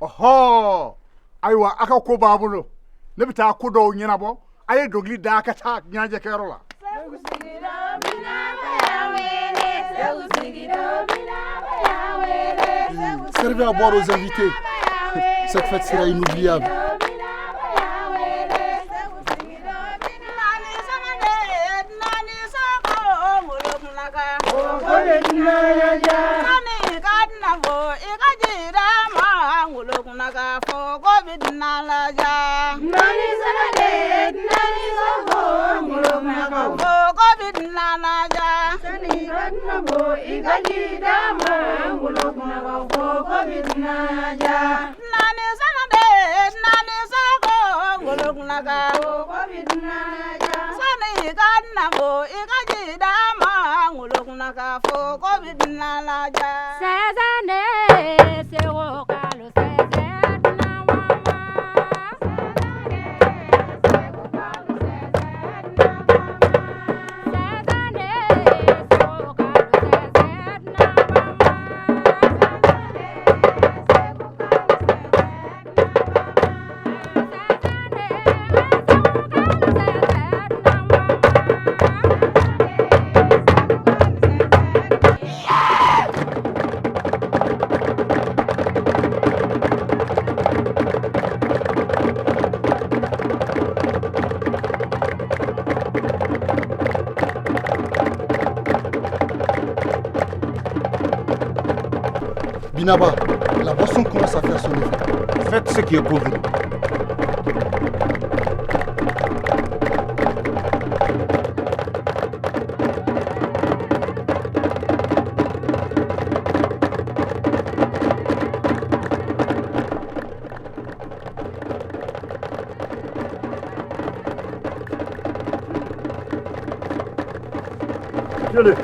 Oho! Aywa aka ko babulo. Ne bi taa ko do nyina bo. Aye dogli da ka ta nyaaje kero la. Servez à boire aux invités. Cette fête sera inoubliable. Binaba, la boisson commence à faire son effet. Faites ce qui est convenu. Allez.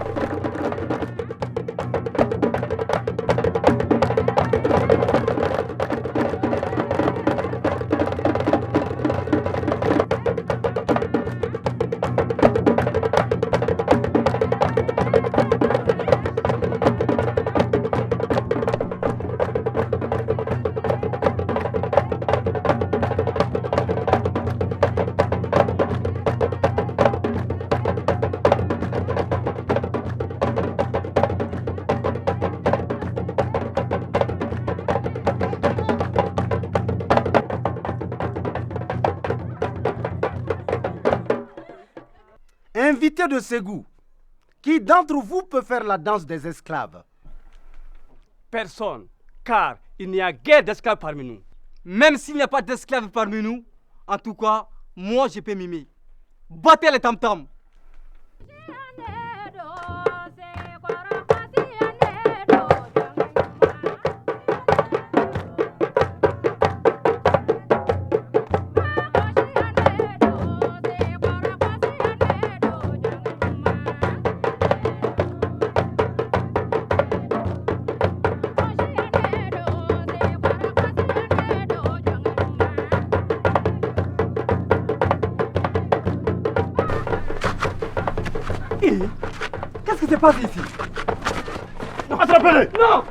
Invité de Ségou, qui d'entre vous peut faire la danse des esclaves? Personne, car il n'y a guère d'esclaves parmi nous. Même s'il n'y a pas d'esclaves parmi nous, en tout cas, moi je peux mimer. Battez les tam-tams. Qu'est-ce qui se passe ici? Attrapez-les! Non!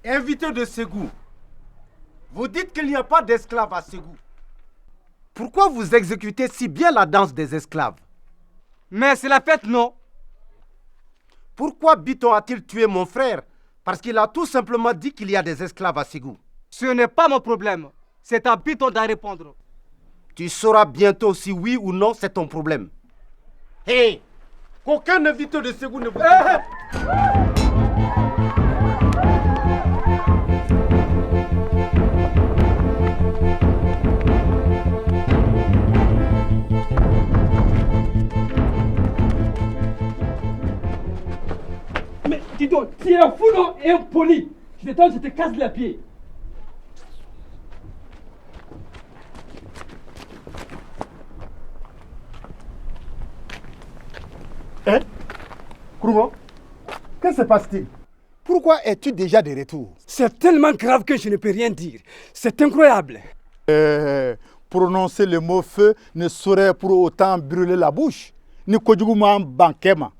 Invité de Ségou, vous dites qu'il n'y a pas d'esclaves à Ségou. Pourquoi vous exécutez si bien la danse des esclaves? Mais c'est la fête, non? Pourquoi Biton a-t-il tué mon frère? Parce qu'il a tout simplement dit qu'il y a des esclaves à Ségou. Ce n'est pas mon problème. C'est à Biton d'en répondre. Tu sauras bientôt si oui ou non c'est ton problème. Hé! Qu'aucun invité de Ségou ne vous... Mais dis donc, tu es fou et impoli. Je te casse les pieds. Eh Kourougo, que se passe-t-il? Pourquoi es-tu déjà de retour? C'est tellement grave que je ne peux rien dire. C'est incroyable. Prononcer le mot feu ne saurait pour autant brûler la bouche. Ni Kodjougouman Bankema.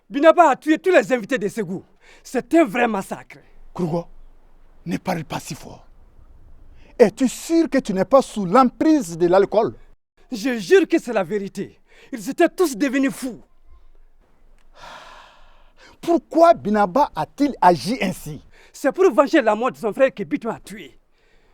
Binaba a tué tous les invités de Ségou. C'est un vrai massacre. Kourougo, ne parle pas si fort. Es-tu sûr que tu n'es pas sous l'emprise de l'alcool? Je jure que c'est la vérité. Ils étaient tous devenus fous. Pourquoi Binaba a-t-il agi ainsi? C'est pour venger la mort de son frère que Biton a tué.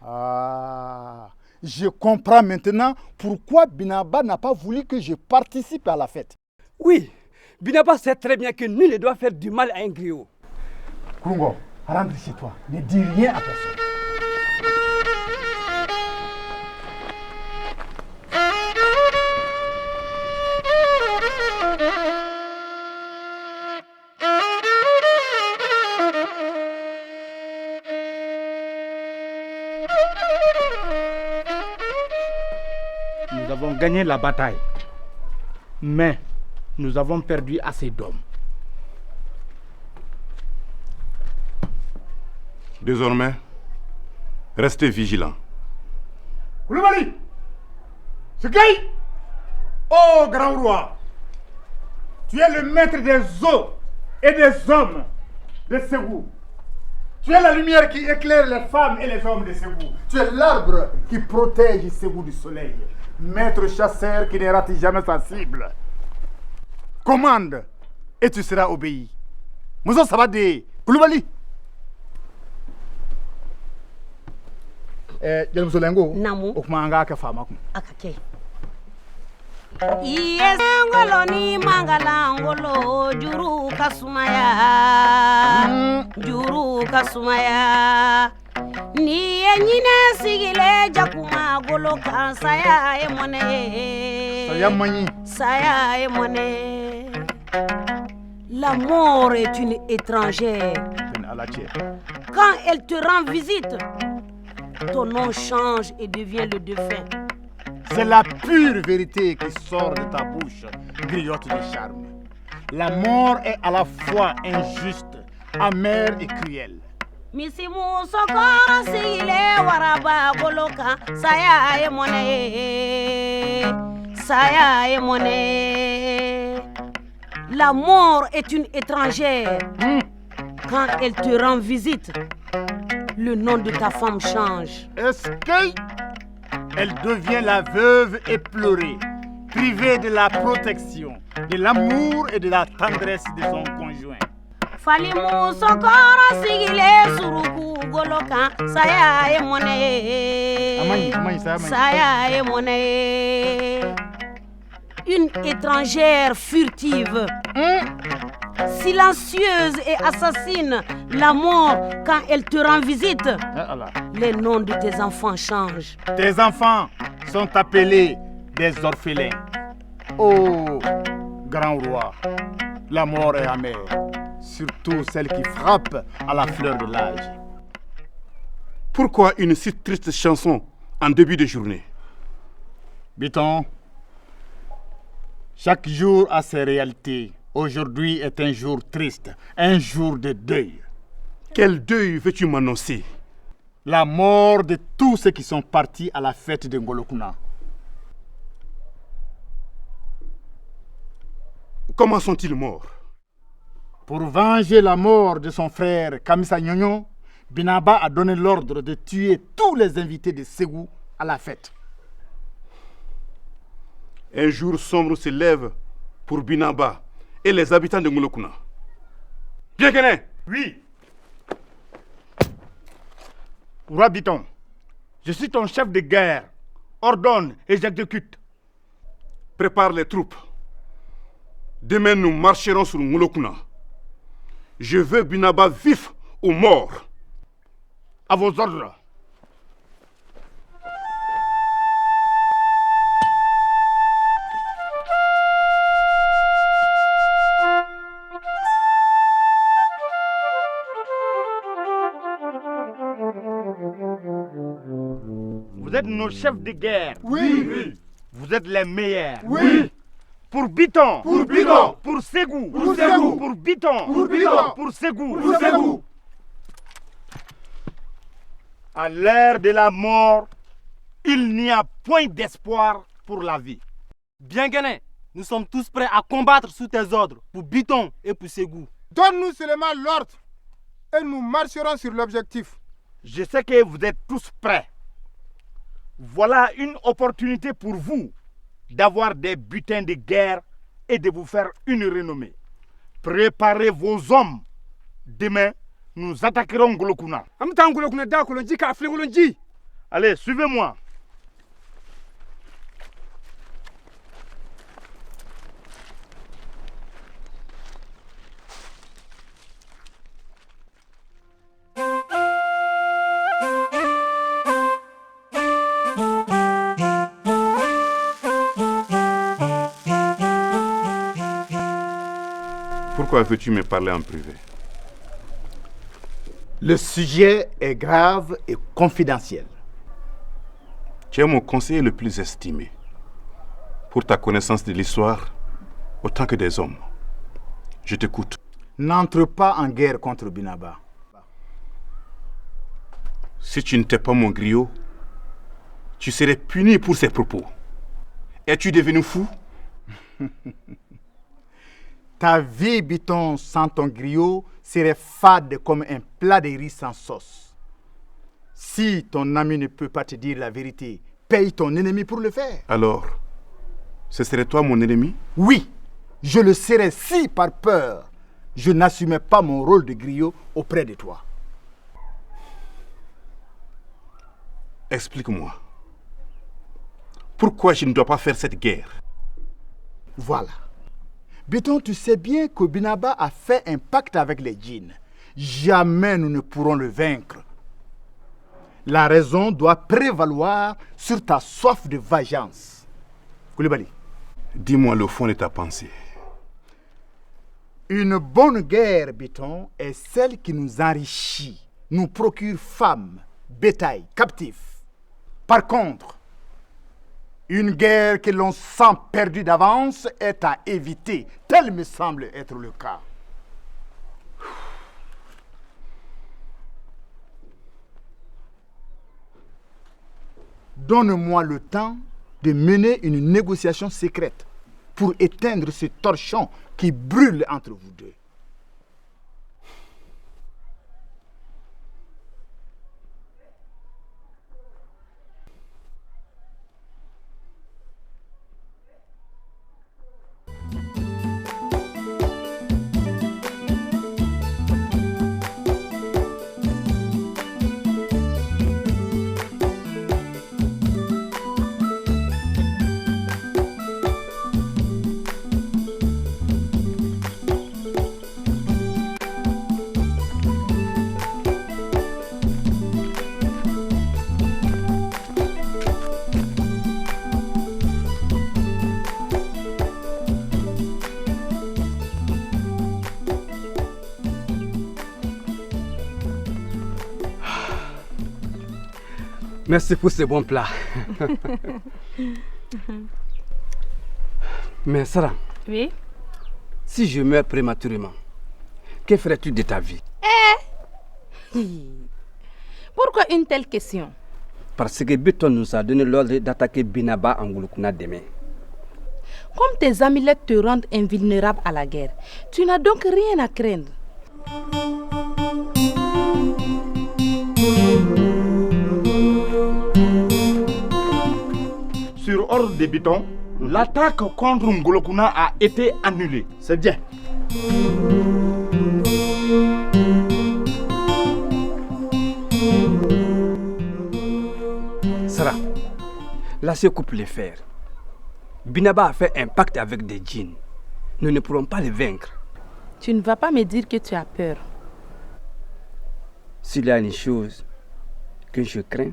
Ah, je comprends maintenant pourquoi Binaba n'a pas voulu que je participe à la fête. Oui, Binaba sait très bien que nul ne doit faire du mal à un griot. Kourougo, rentre chez toi. Ne dis rien à personne. Nous avons gagné la bataille, mais nous avons perdu assez d'hommes. Désormais, restez vigilants. Koulibaly, Sekei, oh grand roi, tu es le maître des eaux et des hommes de Ségou. Tu es la lumière qui éclaire les femmes et les hommes de Ségou. Tu es l'arbre qui protège Ségou du soleil. Maître chasseur qui ne rate jamais sa cible. Commande et tu seras obéi. Moussa Sabade, Koulibaly. Jelmusolengo, Namu. Okmanga ka fama kun. Akake. Iye ngolo ni mangala ngolo juru kasumaya. Juru kasumaya. Ni nyine sigile jakuma golo kan saya e mone. Saya mani. Saya e mone. La mort est une étrangère. Quand elle te rend visite, ton nom change et devient le défunt. C'est la pure vérité qui sort de ta bouche, griotte de charme. La mort est à la fois injuste, amère et cruelle. Misimu sokoro sigile waraba goloka saya e mone. Saya e mone. La mort est une étrangère. Quand elle te rend visite, le nom de ta femme change. Est-ce qu'elle devient la veuve éplorée, privée de la protection, de l'amour et de la tendresse de son conjoint? Falimu sokoro sigile suruku goloka saya e mone. Saya e mone. Une étrangère furtive, silencieuse et assassine la mort quand elle te rend visite. Les noms de tes enfants changent. Tes enfants sont appelés des orphelins. Oh, grand roi, la mort est amère, surtout celle qui frappe à la fleur de l'âge. Pourquoi une si triste chanson en début de journée? Biton, chaque jour a ses réalités. Aujourd'hui est un jour triste, un jour de deuil. Quel deuil veux-tu m'annoncer? La mort de tous ceux qui sont partis à la fête de Ngolokuna. Comment sont-ils morts? Pour venger la mort de son frère Kamisa Nyonyo, Binaba a donné l'ordre de tuer tous les invités de Ségou à la fête. Un jour sombre se lève pour Binaba et les habitants de Ngolokuna. Bien Kené? Oui. Roi Biton, je suis ton chef de guerre. Ordonne et j'exécute. Prépare les troupes. Demain, nous marcherons sur Ngolokuna. Je veux Binaba vif ou mort. À vos ordres. Vous êtes nos chefs de guerre. Oui. Vous êtes les meilleurs. Oui. Pour Biton. Pour Biton. Pour Ségou. Pour Ségou. Pour Biton. Pour Biton. Pour Ségou. Pour Ségou. À l'heure de la mort, il n'y a point d'espoir pour la vie. Bien gagné. Nous sommes tous prêts à combattre sous tes ordres pour Biton et pour Ségou. Donne-nous seulement l'ordre et nous marcherons sur l'objectif. Je sais que vous êtes tous prêts. Voilà une opportunité pour vous d'avoir des butins de guerre et de vous faire une renommée. Préparez vos hommes. Demain, nous attaquerons Ngolokuna. Allez, suivez-moi. Pourquoi veux-tu me parler en privé? Le sujet est grave et confidentiel. Tu es mon conseiller le plus estimé. Pour ta connaissance de l'histoire, autant que des hommes. Je t'écoute. N'entre pas en guerre contre Binaba. Si tu n'étais pas mon griot, tu serais puni pour ces propos. Es-tu devenu fou? Ta vie, Biton, sans ton griot, serait fade comme un plat de riz sans sauce. Si ton ami ne peut pas te dire la vérité, paye ton ennemi pour le faire. Alors, ce serait toi mon ennemi? Oui, je le serais si par peur, je n'assumais pas mon rôle de griot auprès de toi. Explique-moi. Pourquoi je ne dois pas faire cette guerre? Voilà. Biton, tu sais bien que Binaba a fait un pacte avec les djinns. Jamais nous ne pourrons le vaincre. La raison doit prévaloir sur ta soif de vengeance. Koulibaly. Dis-moi le fond de ta pensée. Une bonne guerre, Biton, est celle qui nous enrichit, nous procure femmes, bétail, captifs. Par contre, une guerre que l'on sent perdue d'avance est à éviter. Tel me semble être le cas. Donne-moi le temps de mener une négociation secrète pour éteindre ce torchon qui brûle entre vous deux. Merci pour ce bon plat. Mais Sarah, Oui? si je meurs prématurément, que ferais-tu de ta vie? Pourquoi une telle question? Parce que Biton nous a donné l'ordre d'attaquer Binaba en Ngolokuna demain. Comme tes amulettes te rendent invulnérable à la guerre, tu n'as donc rien à craindre. Sur ordre de Biton, l'attaque contre Ngolokuna a été annulée. C'est bien. Sarah, laissez couple les faire. Binaba a fait un pacte avec des djinns. Nous ne pourrons pas les vaincre. Tu ne vas pas me dire que tu as peur. S'il y a une chose que je crains,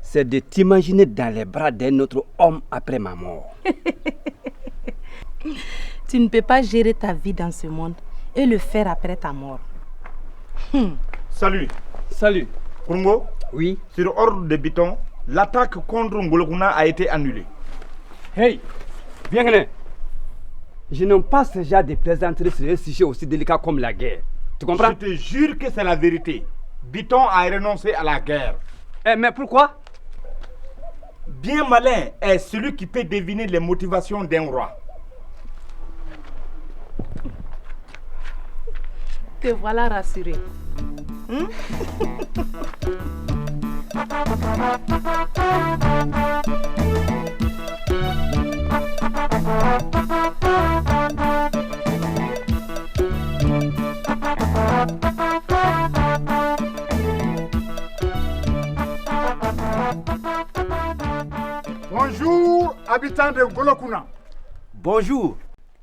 c'est de t'imaginer dans les bras d'un autre homme après ma mort. Tu ne peux pas gérer ta vie dans ce monde et le faire après ta mort. Salut. Salut. Kungo, Oui. sur ordre de Biton, L'attaque contre Ngolokuna a été annulée. Hey, viens René. Je n'aime pas ce genre de plaisanterie sur un sujet aussi délicat comme la guerre. Tu comprends? Je te jure que c'est la vérité. Biton a renoncé à la guerre. Mais pourquoi? Bien malin est celui qui peut deviner les motivations d'un roi. Te voilà rassuré. Bonjour, habitants de Ngolokuna. Bonjour.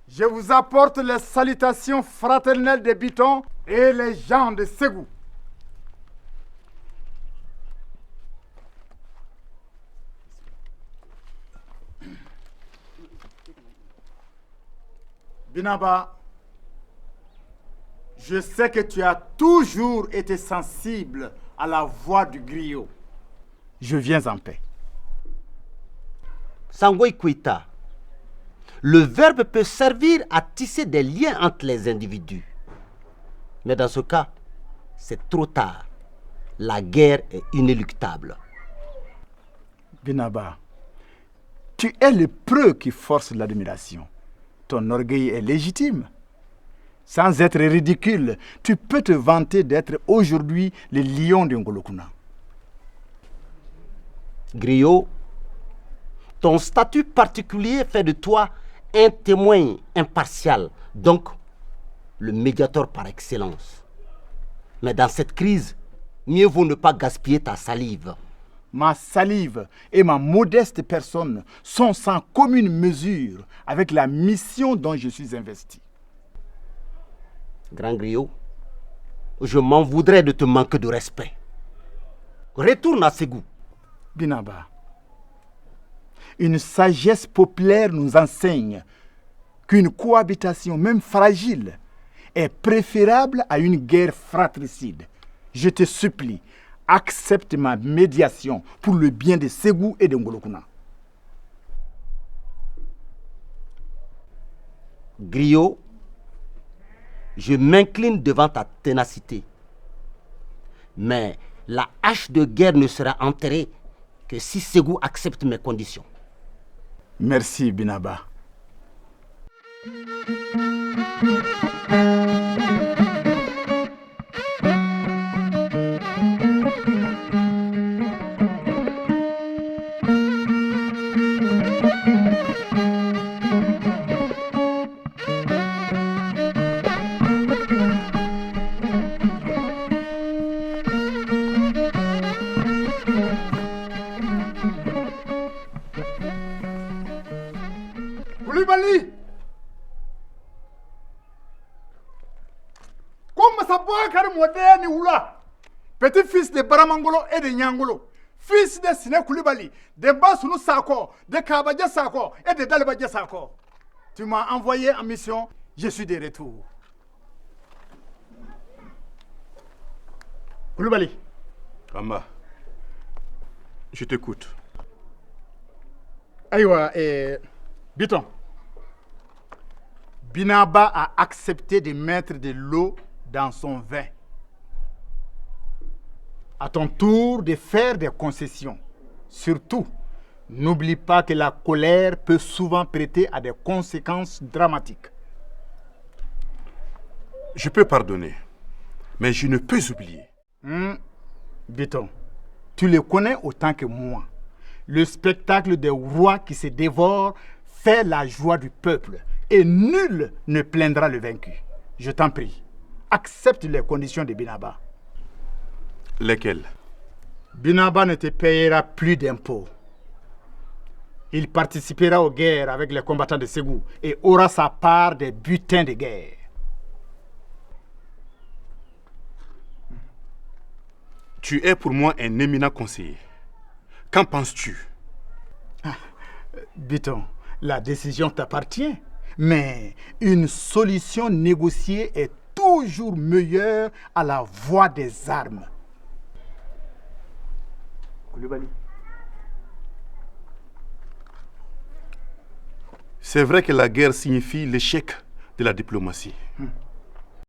Je vous apporte les salutations fraternelles des Biton et les gens de Ségou. Binaba, je sais que tu as toujours été sensible à la voix du griot. Je viens en paix. Sangoy Kuita, le verbe peut servir à tisser des liens entre les individus. Mais dans ce cas, c'est trop tard. La guerre est inéluctable. Binaba, tu es le preux qui force l'admiration. Ton orgueil est légitime. Sans être ridicule, tu peux te vanter d'être aujourd'hui le lion de Ngolokuna. Griot, ton statut particulier fait de toi un témoin impartial, donc le médiateur par excellence. Mais dans cette crise, mieux vaut ne pas gaspiller ta salive. Ma salive et ma modeste personne sont sans commune mesure avec la mission dont je suis investi. Grand Griot, je m'en voudrais de te manquer de respect. Retourne à Ségou. Binaba, une sagesse populaire nous enseigne qu'une cohabitation, même fragile, est préférable à une guerre fratricide. Je te supplie, accepte ma médiation pour le bien de Ségou et de Ngolokuna. Griot, je m'incline devant ta ténacité. Mais la hache de guerre ne sera enterrée que si Ségou accepte mes conditions. Merci, Binaba. Koulibaly! Comme ça boit car moderne ou là? Petit-fils de Baramangolo et de Nyangolo, fils de Sine Koulibaly, de Bassounou Sako, de Kabadja Sako et de Dalbadja Sako. Tu m'as envoyé en mission, je suis de retour. Koulibaly. Kamba, je t'écoute. Aïwa, Biton. Binaba a accepté de mettre de l'eau dans son vin. À ton tour de faire des concessions. Surtout, n'oublie pas que la colère peut souvent prêter à des conséquences dramatiques. Je peux pardonner, mais je ne peux oublier. Biton, tu le connais autant que moi. Le spectacle des rois qui se dévorent fait la joie du peuple et nul ne plaindra le vaincu. Je t'en prie, accepte les conditions de Binaba. Lesquelles? Binaba ne te payera plus d'impôts. Il participera aux guerres avec les combattants de Ségou et aura sa part des butins de guerre. Tu es pour moi un éminent conseiller. Qu'en penses-tu? Biton, la décision t'appartient, mais une solution négociée est toujours meilleure à la voix des armes. Koulibaly, C'est vrai que la guerre signifie l'échec de la diplomatie.